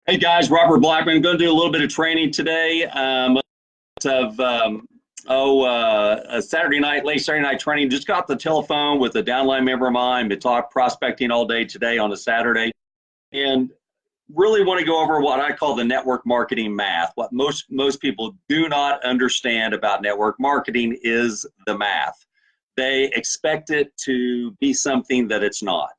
Hey guys, Robert Blackman. Going to do a little bit of training today. Of a Saturday night, late Saturday night training. Just got the telephone with a downline member of mine. Been talk prospecting all day today on a Saturday, and really want to go over what I call the network marketing math. What most people do not understand about network marketing is the math. They expect it to be something that it's not.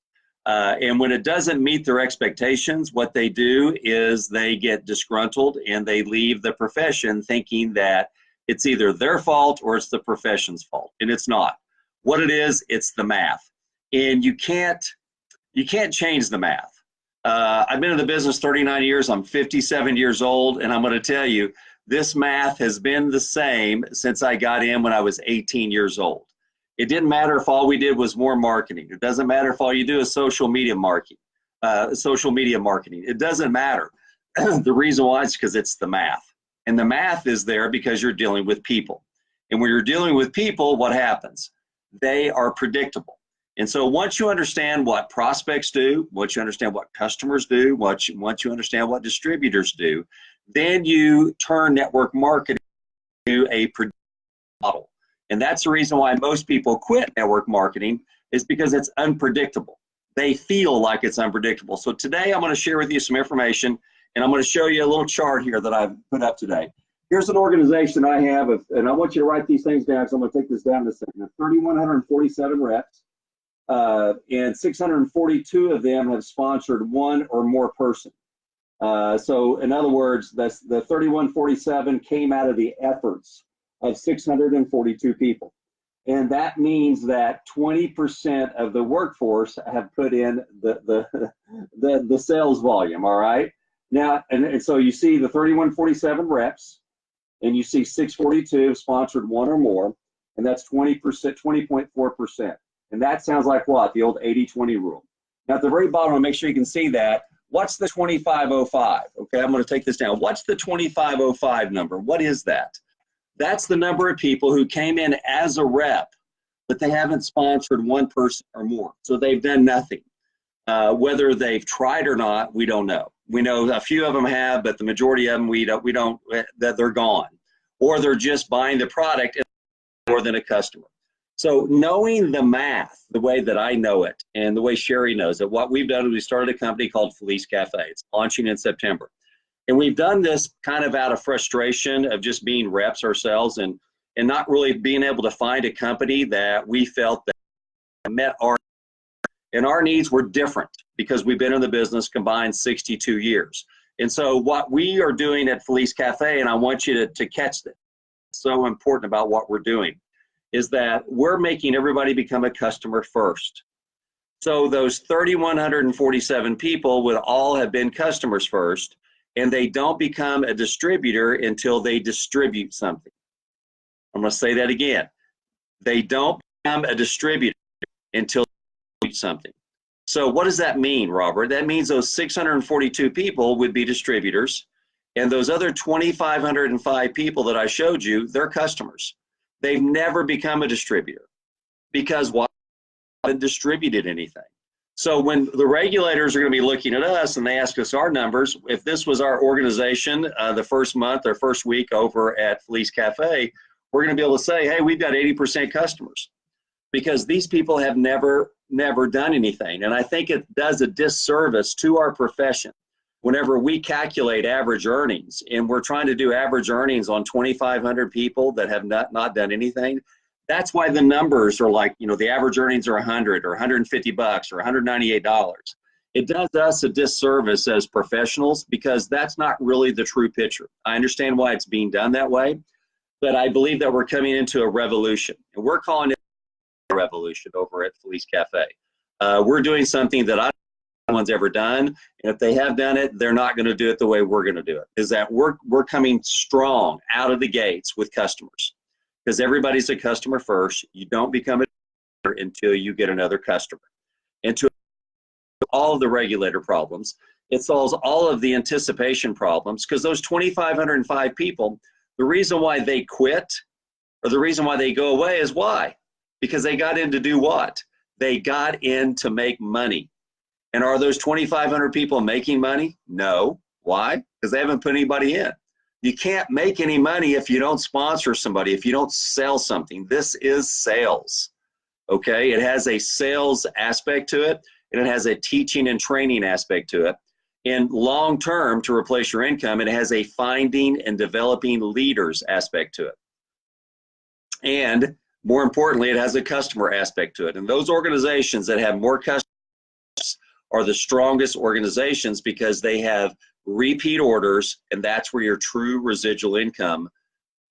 And when it doesn't meet their expectations, what they do is they get disgruntled and they leave the profession thinking that it's either their fault or it's the profession's fault, and it's not. What it is, it's the math, and you can't change the math. I've been in the business 39 years. I'm 57 years old, and I'm going to tell you, this math has been the same since I got in when I was 18 years old. It didn't matter if all we did was more marketing. It doesn't matter if all you do is social media marketing. It doesn't matter. The reason why is because it's the math. And the math is there because you're dealing with people. And when you're dealing with people, what happens? They are predictable. And so once you understand what prospects do, once you understand what customers do, once you understand what distributors do, then you turn network marketing into a predictable model. And that's the reason why most people quit network marketing, is because it's unpredictable. They feel like it's unpredictable. So today I'm going to share with you some information, and I'm going to show you a little chart here that I've put up today. Here's an organization I have, and I want you to write these things down because I'm going to take this down in a second. 3,147 reps, and 642 of them have sponsored one or more person. So in other words, the 3,147 came out of the efforts of 642 people. And that means that 20% of the workforce have put in the sales volume, all right? Now, and so you see the 3,147 reps, and you see 642 sponsored one or more, and that's 20%, 20.4%. And that sounds like what? The old 80-20 rule. Now at the very bottom, I'll make sure you can see that. What's the 2505? Okay, I'm gonna take this down. What's the 2505 number? What is that? That's the number of people who came in as a rep, but they haven't sponsored one person or more. So they've done nothing. Whether they've tried or not, we don't know. We know a few of them have, but the majority of them, that they're gone. Or they're just buying the product more than a customer. So knowing the math, the way that I know it, and the way Sherry knows it, what we've done is we started a company called Felice Cafe. It's launching in September. And we've done this kind of out of frustration of just being reps ourselves and not really being able to find a company that we felt that met our needs were different, because we've been in the business combined 62 years. And so what we are doing at Felice Cafe, and I want you to catch this, so important about what we're doing, is that we're making everybody become a customer first. So those 3,147 people would all have been customers first, and they don't become a distributor until they distribute something. I'm going to say that again. They don't become a distributor until they distribute something. So what does that mean, Robert? That means those 642 people would be distributors, and those other 2,505 people that I showed you, they're customers. They've never become a distributor because they haven't distributed anything. So when the regulators are going to be looking at us and they ask us our numbers, if this was our organization the first month or first week over at Felice Cafe, we're going to be able to say, hey, we've got 80% customers, because these people have never done anything. And I think it does a disservice to our profession whenever we calculate average earnings, and we're trying to do average earnings on 2,500 people that have not done anything. That's why the numbers are like, the average earnings are 100 or 150 bucks or $198. It does us a disservice as professionals, because that's not really the true picture. I understand why it's being done that way, but I believe that we're coming into a revolution, and we're calling it a revolution over at Felice Cafe. We're doing something that no one's ever done, and if they have done it, they're not going to do it the way we're going to do it. Is that we're coming strong out of the gates with customers. Because everybody's a customer first. You don't become a distributor until you get another customer. And to all of the regulator problems, it solves all of the anticipation problems, because those 2,505 people, the reason why they quit or the reason why they go away is why? Because they got in to do what? They got in to make money. And are those 2,500 people making money? No. Why? Because they haven't put anybody in. You can't make any money if you don't sponsor somebody, if you don't sell something. This is sales, okay? It has a sales aspect to it, and it has a teaching and training aspect to it. And long term, to replace your income, it has a finding and developing leaders aspect to it. And more importantly, it has a customer aspect to it. And those organizations that have more customers are the strongest organizations because they have repeat orders, and that's where your true residual income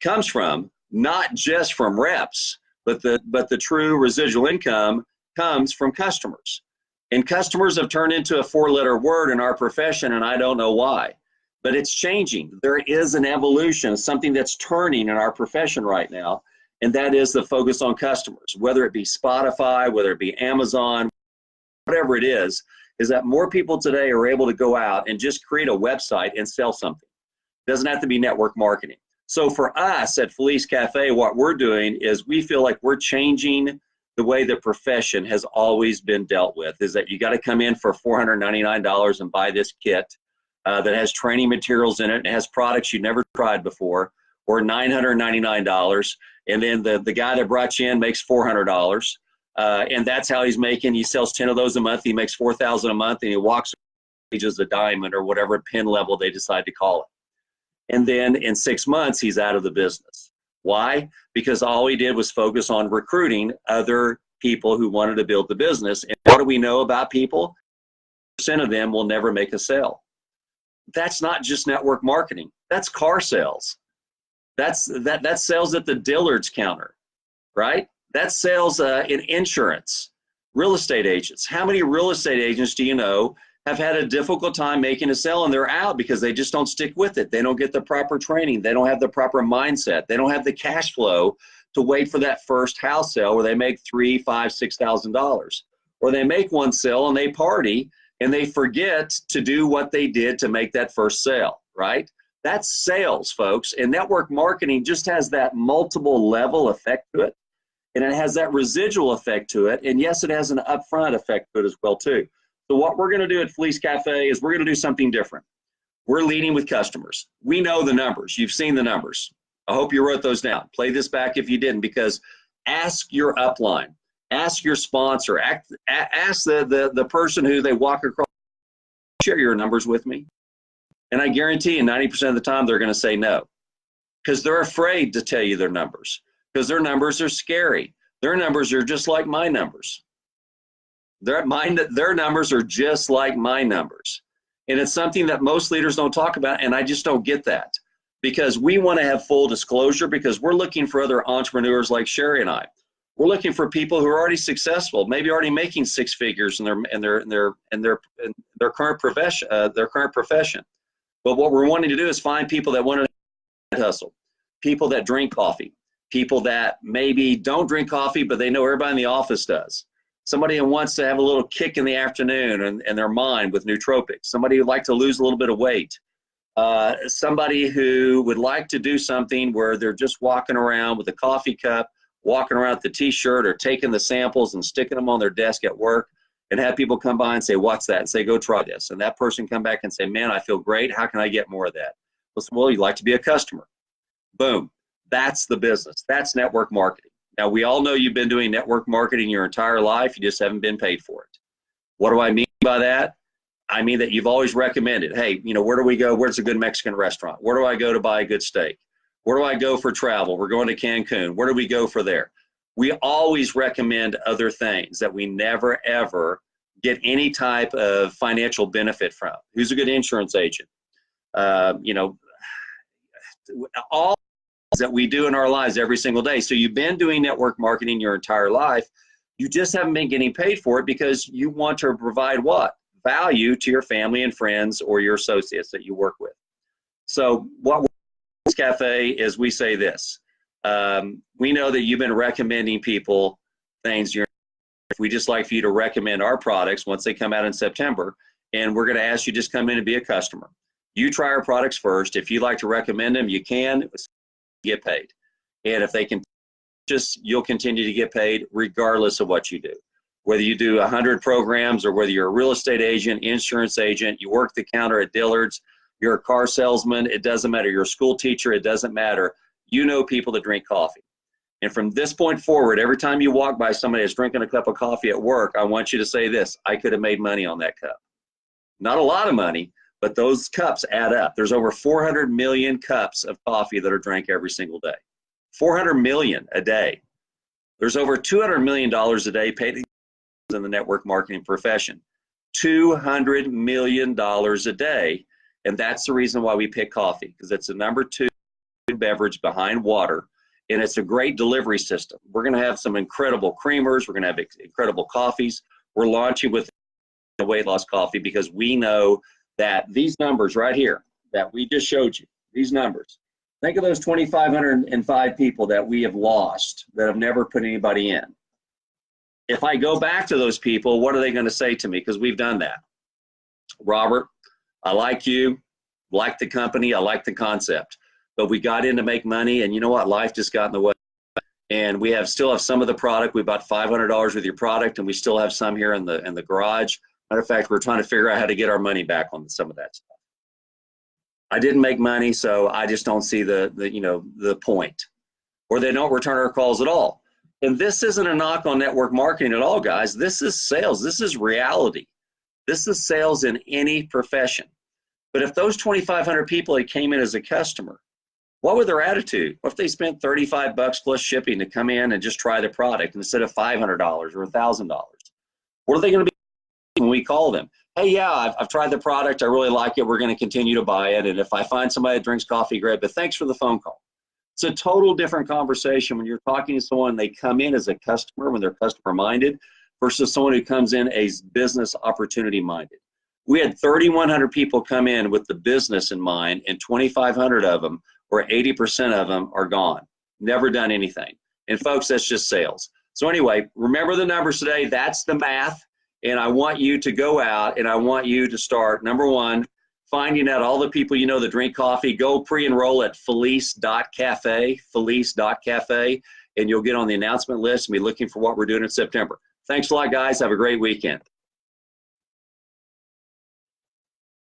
comes from, not just from reps, but the true residual income comes from customers. And customers have turned into a four-letter word in our profession, and I don't know why, but it's changing. There is an evolution, something that's turning in our profession right now, and that is the focus on customers, whether it be Spotify, whether it be Amazon, whatever it is that more people today are able to go out and just create a website and sell something. It doesn't have to be network marketing. So for us at Felice Cafe, what we're doing is we feel like we're changing the way the profession has always been dealt with, is that you got to come in for $499 and buy this kit that has training materials in it and has products you never tried before, or $999, and then the guy that brought you in makes $400. And that's how he's making. He sells 10 of those a month. He makes $4,000 a month, and he walks as a diamond or whatever pin level they decide to call it. And then in 6 months, he's out of the business. Why? Because all he did was focus on recruiting other people who wanted to build the business. And what do we know about people? 10% of them will never make a sale. That's not just network marketing. That's car sales. That's sales at the Dillard's counter, right? That's sales in insurance, real estate agents. How many real estate agents do you know have had a difficult time making a sale and they're out because they just don't stick with it? They don't get the proper training. They don't have the proper mindset. They don't have the cash flow to wait for that first house sale where they make $3,000, $5,000, $6,000. Or they make one sale and they party and they forget to do what they did to make that first sale, right? That's sales, folks. And network marketing just has that multiple level effect to it. And it has that residual effect to it. And yes, it has an upfront effect to it as well, too. So what we're going to do at Felice Cafe is we're going to do something different. We're leading with customers. We know the numbers. You've seen the numbers. I hope you wrote those down. Play this back if you didn't, because ask your upline. Ask your sponsor. Ask the person who they walk across. Share your numbers with me. And I guarantee you 90% of the time they're going to say no, because they're afraid to tell you their numbers. Because their numbers are scary. Their numbers are just like my numbers. Their numbers are just like my numbers. And it's something that most leaders don't talk about, and I just don't get that. Because we want to have full disclosure, because we're looking for other entrepreneurs like Sherry and I. We're looking for people who are already successful, maybe already making six figures in their current profession. But what we're wanting to do is find people that want to hustle, people that drink coffee, people that maybe don't drink coffee, but they know everybody in the office does. Somebody who wants to have a little kick in the afternoon and their mind with nootropics. Somebody who'd like to lose a little bit of weight. Somebody who would like to do something where they're just walking around with a coffee cup, walking around with the t-shirt, or taking the samples and sticking them on their desk at work, and have people come by and say, what's that? And say, go try this. And that person come back and say, man, I feel great. How can I get more of that? Well, you'd like to be a customer. Boom. That's the business. That's network marketing. Now, we all know you've been doing network marketing your entire life. You just haven't been paid for it. What do I mean by that? I mean that you've always recommended, hey, where do we go? Where's a good Mexican restaurant? Where do I go to buy a good steak? Where do I go for travel? We're going to Cancun. Where do we go for there? We always recommend other things that we never, ever get any type of financial benefit from. Who's a good insurance agent? All that we do in our lives every single day. So you've been doing network marketing your entire life. You just haven't been getting paid for it because you want to provide what? Value to your family and friends or your associates that you work with. So what we're Cafe is we say this. We know that you've been recommending people things. We just like for you to recommend our products once they come out in September. And we're going to ask you just come in and be a customer. You try our products first. If you'd like to recommend them, you can get paid. And if they can you'll continue to get paid regardless of what you do. Whether you do 100 programs or whether you're a real estate agent, insurance agent, you work the counter at Dillard's, you're a car salesman, it doesn't matter. You're a school teacher, it doesn't matter. You know people that drink coffee. And from this point forward, every time you walk by somebody that's drinking a cup of coffee at work, I want you to say this: I could have made money on that cup. Not a lot of money, but those cups add up. There's over 400 million cups of coffee that are drank every single day. 400 million a day. There's over $200 million a day paid in the network marketing profession. $200 million a day. And that's the reason why we pick coffee, because it's the number 2 beverage behind water. And it's a great delivery system. We're going to have some incredible creamers. We're going to have incredible coffees. We're launching with a weight loss coffee because we know that these numbers right here that we just showed you, these numbers, think of those 2,505 people that we have lost that have never put anybody in. If I go back to those people, what are they going to say to me? Because we've done that. Robert, I like you, like the company, I like the concept, but we got in to make money, and you know what? Life just got in the way. And we still have some of the product. We bought $500 worth of your product, and we still have some here in the garage. Matter of fact, we're trying to figure out how to get our money back on some of that stuff. I didn't make money, so I just don't see the point. Or they don't return our calls at all. And this isn't a knock on network marketing at all, guys. This is sales. This is reality. This is sales in any profession. But if those 2,500 people that came in as a customer, what was their attitude? What if they spent $35 plus shipping to come in and just try the product instead of $500 or $1,000? What are they going to be when we call them? Hey, yeah, I've tried the product. I really like it. We're going to continue to buy it. And if I find somebody that drinks coffee, great. But thanks for the phone call. It's a total different conversation when you're talking to someone, they come in as a customer, when they're customer minded, versus someone who comes in as business opportunity minded. We had 3,100 people come in with the business in mind, and 2,500 of them, or 80% of them, are gone. Never done anything. And folks, that's just sales. So anyway, remember the numbers today. That's the math. And I want you to go out and I want you to start, number one, finding out all the people you know that drink coffee. Go pre-enroll at Felice.cafe, and you'll get on the announcement list and be looking for what we're doing in September. Thanks a lot, guys. Have a great weekend.